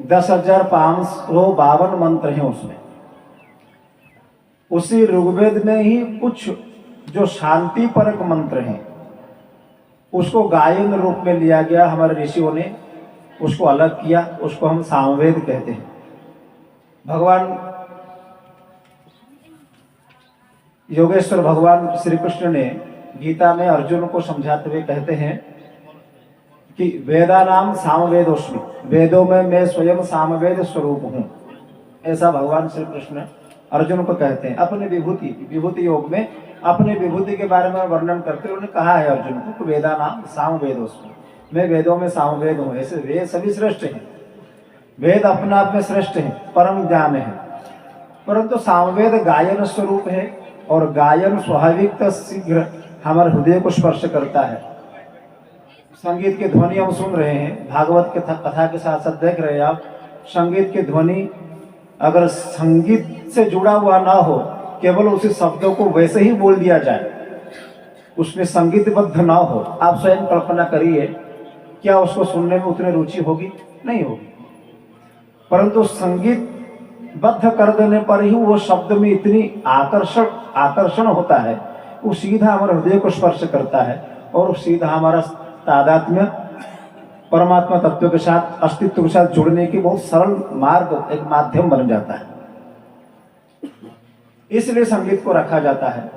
10,552 मंत्र हैं उसमें। उसी ऋग्वेद में ही कुछ जो शांति परक मंत्र हैं उसको गायन रूप में लिया गया, हमारे ऋषियों ने उसको अलग किया, उसको हम सामवेद कहते हैं। भगवान योगेश्वर भगवान श्री कृष्ण ने गीता में अर्जुन को समझाते हुए कहते हैं कि वेदानाम सामवेदोस्मि, वेदों में मैं स्वयं सामवेद स्वरूप हूं। ऐसा भगवान श्री कृष्ण अर्जुन को कहते हैं। अपने विभूति योग में अपने विभूति के बारे में वर्णन करते उन्होंने कहा है अर्जुन को कि वेदानाम सामवेदोस्मि, मैं वेदों में सामवेद हूं। ऐसे वेद सभी श्रेष्ठ हैं, वेद अपना आप में श्रेष्ठ हैं, परम ज्ञान है, परंतु सामवेद गायन स्वरूप है और गायन स्वाभाविक शीघ्र हमारे हृदय को स्पर्श करता है। संगीत की ध्वनि हम सुन रहे हैं, भागवत के कथा के साथ साथ देख रहे हैं आप, संगीत की ध्वनि अगर संगीत से जुड़ा हुआ ना हो, केवल उसी शब्दों को वैसे ही बोल दिया जाए, उसमें संगीतबद्ध ना हो, आप स्वयं कल्पना करिए क्या उसको सुनने में उतनी रुचि होगी? नहीं होगी। परंतु संगीतबद्ध कर देने पर ही वो शब्द में इतनी आकर्षण होता है, वो सीधा हमारे हृदय को स्पर्श करता है और सीधा हमारा तादात्म्य परमात्मा तत्व के साथ, अस्तित्व के साथ जुड़ने की बहुत सरल मार्ग, एक माध्यम बन जाता है। इसलिए संगीत को रखा जाता है।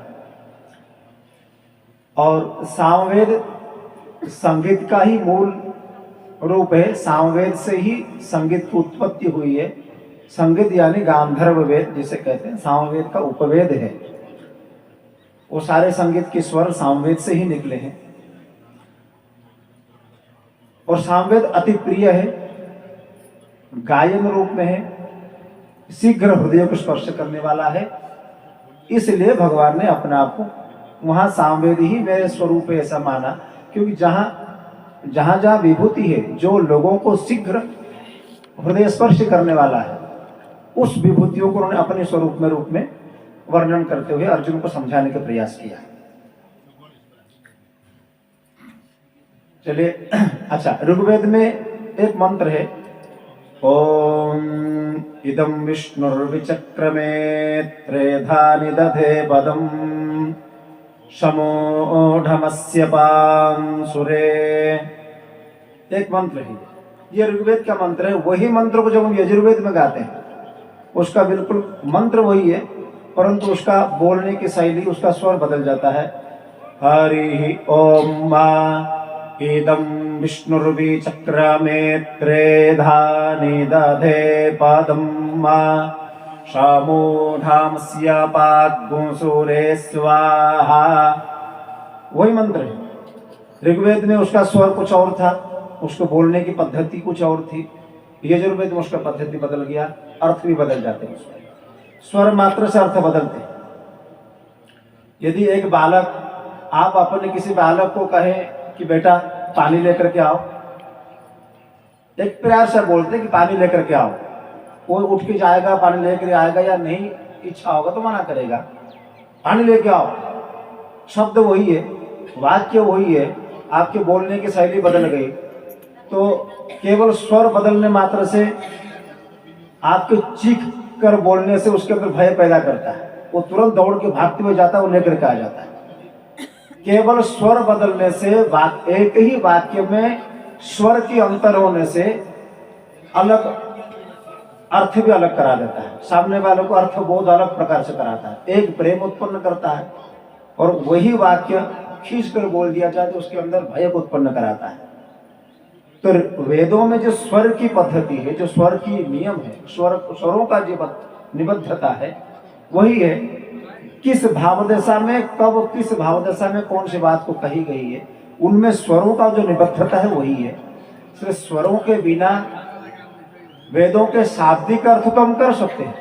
और सामवेद संगीत का ही मूल रूप है। सामवेद से ही संगीत की उत्पत्ति हुई है। संगीत यानी गांधर्व वेद जिसे कहते हैं, सामवेद का उपवेद है। वो सारे संगीत के स्वर सामवेद से ही निकले हैं और सामवेद अति प्रिय है, गायन रूप में है, शीघ्र हृदय को स्पर्श करने वाला है। इसलिए भगवान ने अपने आप को वहां सामवेद ही मेरे स्वरूप है ऐसा माना, क्योंकि जहां जहां विभूति है, जो लोगों को शीघ्र हृदय स्पर्श करने वाला है, उस विभूतियों को उन्होंने अपने स्वरूप में वर्णन करते हुए अर्जुन को समझाने का प्रयास किया। चलिए, अच्छा, ऋग्वेद में एक मंत्र है, ओम इदं विष्णुर्विचक्रमे त्रेधा निदधे पदम समोढमस्य पांसुरे। एक मंत्र है, ये ऋग्वेद का मंत्र है। वही मंत्र को जब हम यजुर्वेद में गाते हैं, उसका बिल्कुल मंत्र वही है, परंतु उसका बोलने की शैली, उसका स्वर बदल जाता है। हरि ओम मा इदं विष्णुर्विचक्रमे त्रेधा निदधे पदं मा समूढमस्य पांसुरे स्वाहा। वही मंत्र है। ऋग्वेद में उसका स्वर कुछ और था, उसको बोलने की पद्धति कुछ और थी। यजुर्वेद में उसका पद्धति बदल गया, अर्थ भी बदल जाते हैं, स्वर मात्र से अर्थ बदलते। यदि एक बालक, आप अपने किसी बालक को कहें कि बेटा पानी लेकर के आओ, एक प्यार से बोलते कि पानी लेकर के आओ, वो उठ के जाएगा, पानी लेकर आएगा, या नहीं इच्छा होगा तो मना करेगा, पानी लेके आओ। शब्द वही है, वाक्य वही है, आपके बोलने की शैली बदल गई, तो केवल स्वर बदलने मात्र से, आपके चीख कर बोलने से उसके अंदर भय पैदा करता है, वो तुरंत दौड़ के भागते हुए जाता है, वो लेकर के आ जाता है। केवल स्वर बदलने से, एक ही वाक्य में स्वर की अंतर होने से अलग अर्थ भी अलग करा देता है, सामने वालों को अर्थ बहुत अलग प्रकार से कराता है। एक प्रेम उत्पन्न करता है और वही वाक्य खींच कर बोल दिया जाए तो उसके अंदर भय को उत्पन्न कराता है। तो वेदों में जो स्वर की पद्धति है, जो स्वर की नियम है, स्वरों का जो निबद्धता है, वही है। किस भाव दशा में कब, किस भाव दशा में कौन सी बात को कही गई है, उनमें स्वरों का जो निबद्धता है वही है। सिर्फ स्वरों के बिना वेदों के शाब्दिक अर्थ तो हम कर सकते हैं।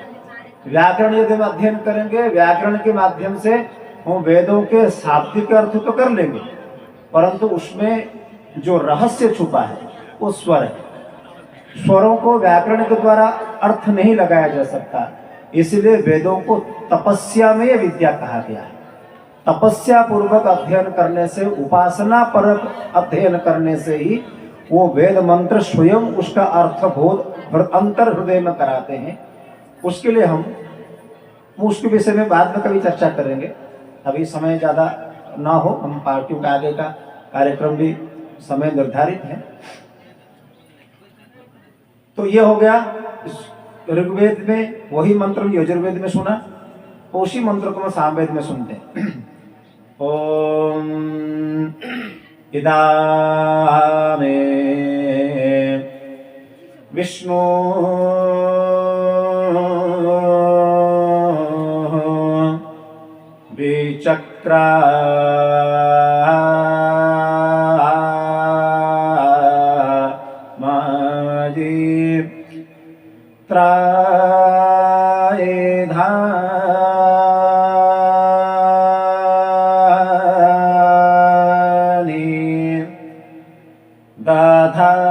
व्याकरण यदि हम अध्ययन करेंगे, व्याकरण के माध्यम से हम वेदों के शाब्दिक अर्थ तो कर लेंगे, परंतु उसमें जो रहस्य छुपा है वो स्वर है। स्वरों को व्याकरण के द्वारा अर्थ नहीं लगाया जा सकता, इसलिए वेदों को तपस्या में विद्या कहा गया है। तपस्या पूर्वक अध्ययन करने से, उपासना परक अध्ययन करने से ही वो वेद मंत्र स्वयं उसका अर्थबोध अंतर हृदय में कराते हैं, उसके लिए हम उसके विषय में बाद में कभी चर्चा करेंगे। अभी समय ज़्यादा ना हो, हम पार्टियों के आगे का कार्यक्रम भी समय निर्धारित है। तो ये हो गया ऋग्वेद में वही मंत्र यजुर्वेद में सुना, उसी मंत्र को हम सामवेद में सुनते हैं। ओम इदामे विष्णु विचक्रा माजी त्रायधानी दधाई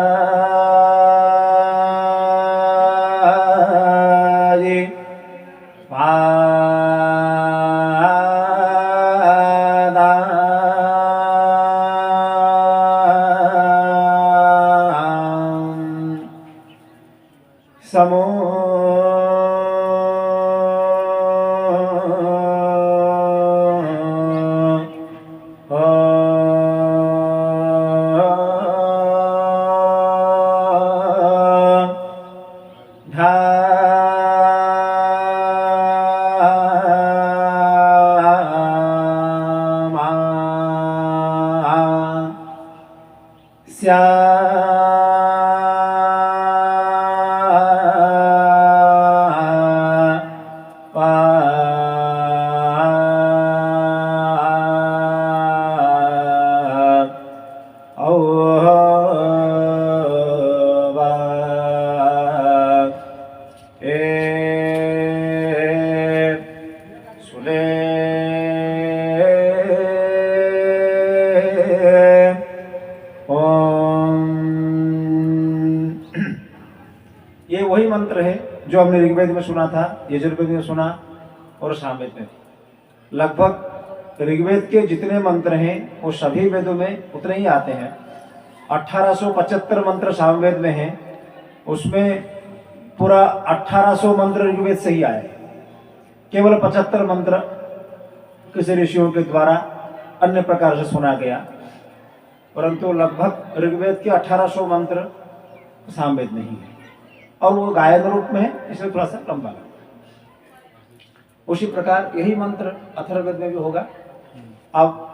समो ये वही मंत्र है जो हमने ऋग्वेद में सुना था, यजुर्वेद में सुना और सामवेद में। लगभग ऋग्वेद के जितने मंत्र हैं वो सभी वेदों में उतने ही आते हैं। 1875 मंत्र सामवेद में हैं, उसमें पूरा 1800 मंत्र ऋग्वेद से ही आए। केवल 75 मंत्र किसी ऋषियों के द्वारा अन्य प्रकार से सुना गया, परंतु लगभग ऋग्वेद के 1800 मंत्र सामवेद में ही है और वो गायन रूप में है, इसलिए थोड़ा सा लंबा है। उसी प्रकार यही मंत्र अथर्ववेद में भी होगा। अब